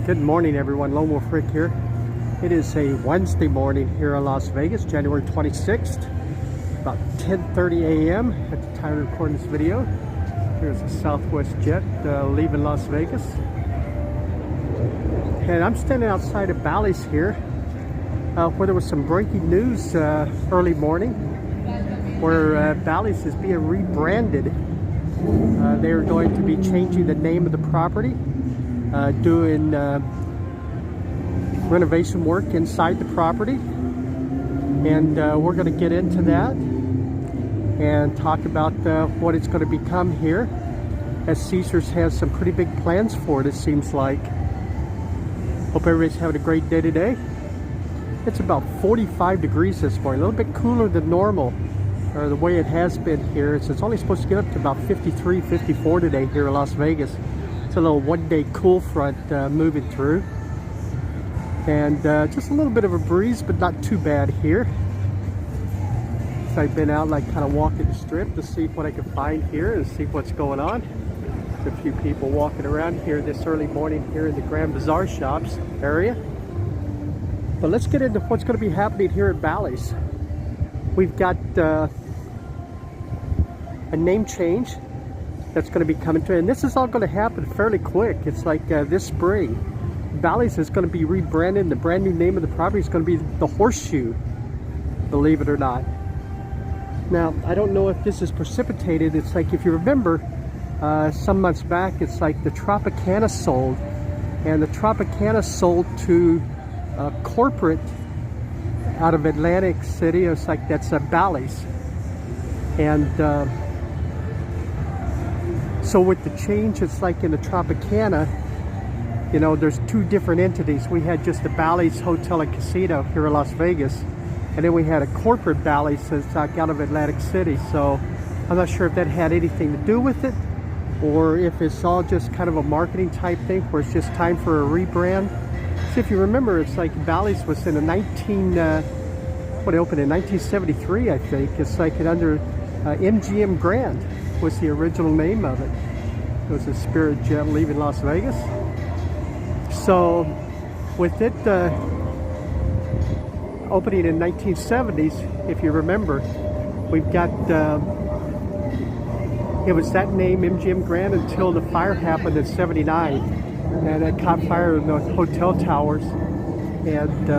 Good morning, everyone. Lone Wolf Rick here. It is a Wednesday morning here in Las Vegas, January 26th, about 10:30 a.m. at the time of recording this video. Here's a Southwest jet leaving Las Vegas. And I'm standing outside of Bally'S here, where there was some breaking news early morning, where Bally'S is being rebranded. They're going to be changing the name of the property, doing renovation work inside the property, and we're going to get into that and talk about what it's going to become here, as Caesars has some pretty big plans for it, it seems like. Hope everybody's having a great day today. It's about 45 degrees this morning, a little bit cooler than normal, or the way it has been here. It's only supposed to get up to about 53, 54 today here in Las Vegas. It's a little one-day cool front moving through, and just a little bit of a breeze, but not too bad here. So I've been out like kind of walking the strip to see what I can find here and see what's going on. There's a few people walking around here this early morning here in the Grand Bazaar shops area. But let's get into what's going to be happening here at Bally'S. We've got a name change that's going to be coming to, and this is all going to happen fairly quick. It's like this spring. Bally'S is going to be rebranded, and the brand new name of the property is going to be the Horseshoe, believe it or not. Now, I don't know if this is precipitated. It's like, if you remember, some months back, it's like the Tropicana sold, and the Tropicana sold to corporate out of Atlantic City. It's like, that's Bally'S. And so with the change, it's like in the Tropicana, you know, there's two different entities. We had just the Bally'S Hotel and Casino here in Las Vegas, and then we had a corporate Bally'S that's like out of Atlantic City. So I'm not sure if that had anything to do with it, or if it's all just kind of a marketing type thing where it's just time for a rebrand. So if you remember, it's like Bally'S was in the it opened in 1973, I think. It's like it under MGM Grand was the original name of it. It was a Spirit jet leaving Las Vegas. So with it opening in 1970s, if you remember, we've got it was that name, MGM Grand, until the fire happened in 79, and it caught fire in the hotel towers. And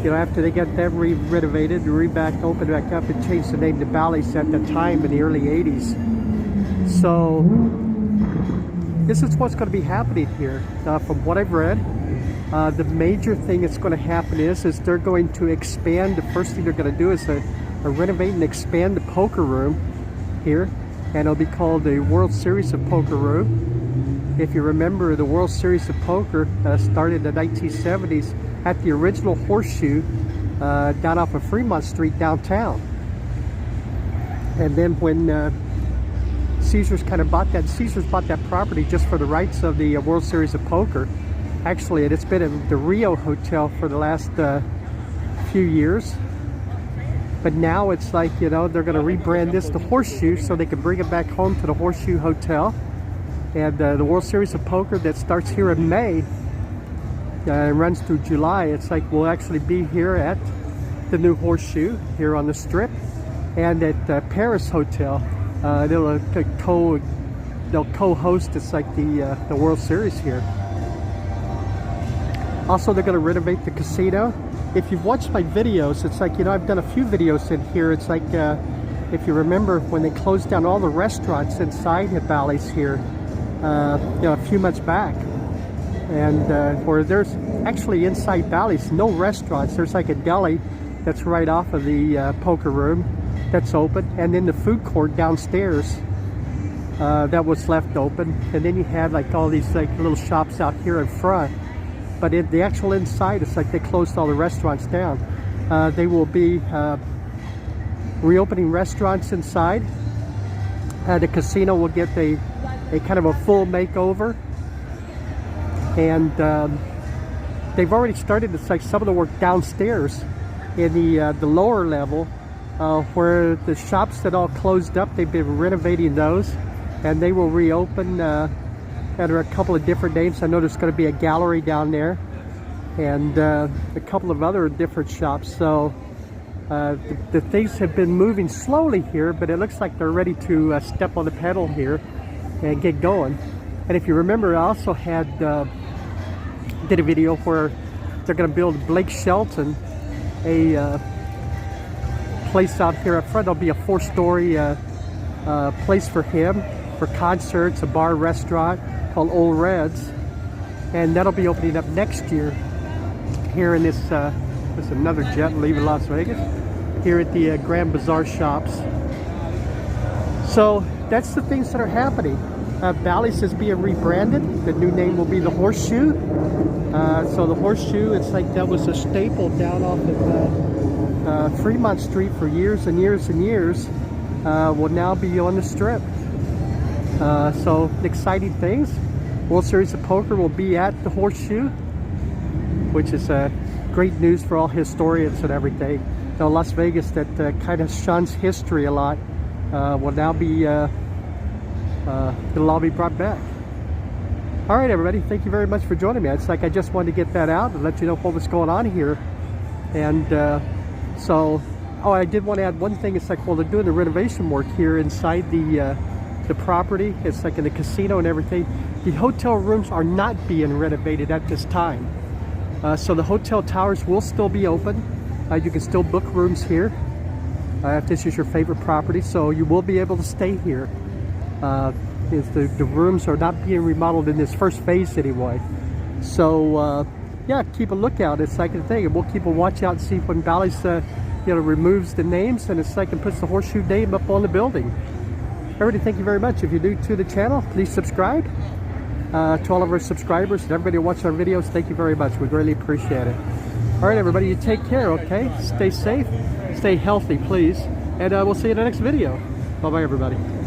you know, after they got that renovated, opened back up, and changed the name to Bally'S at the time in the early 80s. So this is what's going to be happening here. From what I've read, the major thing that's going to happen is they're going to expand. The first thing they're going to do is renovate and expand the poker room here, and it'll be called the World Series of Poker Room. If you remember, the World Series of Poker started in the 1970s at the original Horseshoe down off of Fremont Street downtown. And then when Caesars kind of bought that property just for the rights of the World Series of Poker. Actually, it's been in the Rio Hotel for the last few years. But now it's like, you know, they're going to rebrand this to Horseshoe so they can bring it back home to the Horseshoe Hotel. And the World Series of Poker that starts here in May and runs through July, it's like we'll actually be here at the new Horseshoe here on the Strip, and at Paris Hotel. They'll co-host, it's like the World Series here. Also, they're going to renovate the casino. If you've watched my videos, it's like, you know, I've done a few videos in here. It's like, if you remember, when they closed down all the restaurants inside at Bally'S here, you know, a few months back, and where there's actually inside Bally'S no restaurants. There's like a deli that's right off of the poker room that's open, and then the food court downstairs that was left open, and then you had like all these like little shops out here in front. But in the actual inside, it's like they closed all the restaurants down. They will be reopening restaurants inside. The casino will get a kind of a full makeover, and they've already started. It's like some of the work downstairs in the lower level, where the shops that all closed up. They've been renovating those, and they will reopen And there are a couple of different names. I know there's going to be a gallery down there, and a couple of other different shops. So the things have been moving slowly here, but it looks like they're ready to step on the pedal here and get going. And if you remember, I also had did a video where they're going to build Blake Shelton a place out here up front. There'll be a 4-story place for him for concerts, a bar, restaurant called Old Reds, and that'll be opening up next year here in this. There's another jet leaving Las Vegas here at the Grand Bazaar shops. So that's the things that are happening. Bally's is being rebranded. The new name will be the Horseshoe. So the Horseshoe, it's like that was a staple down off of Fremont Street for years and years and years. Will now be on the Strip. So exciting things. World Series of Poker will be at the Horseshoe, which is great news for all historians and everything. Now Las Vegas, that kind of shuns history a lot, will now be it'll all be brought back. All right, everybody, thank you very much for joining me. It's like I just wanted to get that out and let you know what was going on here. And so, oh, I did want to add one thing. It's like, well, they're doing the renovation work here inside the property. It's like in the casino and everything. The hotel rooms are not being renovated at this time. So the hotel towers will still be open. You can still book rooms here if this is your favorite property. So you will be able to stay here. The rooms are not being remodeled in this first phase anyway. So yeah, keep a lookout. It's like a thing, and we'll keep a watch out and see when Bally's removes the names, and it's like it puts the Horseshoe name up on the building. Everybody, thank you very much. If you're new to the channel, please subscribe. To all of our subscribers and everybody who watches our videos, thank you very much. We greatly appreciate it. All right, everybody, you take care, okay? Stay safe, stay healthy, please, and we'll see you in the next video. Bye-bye, everybody.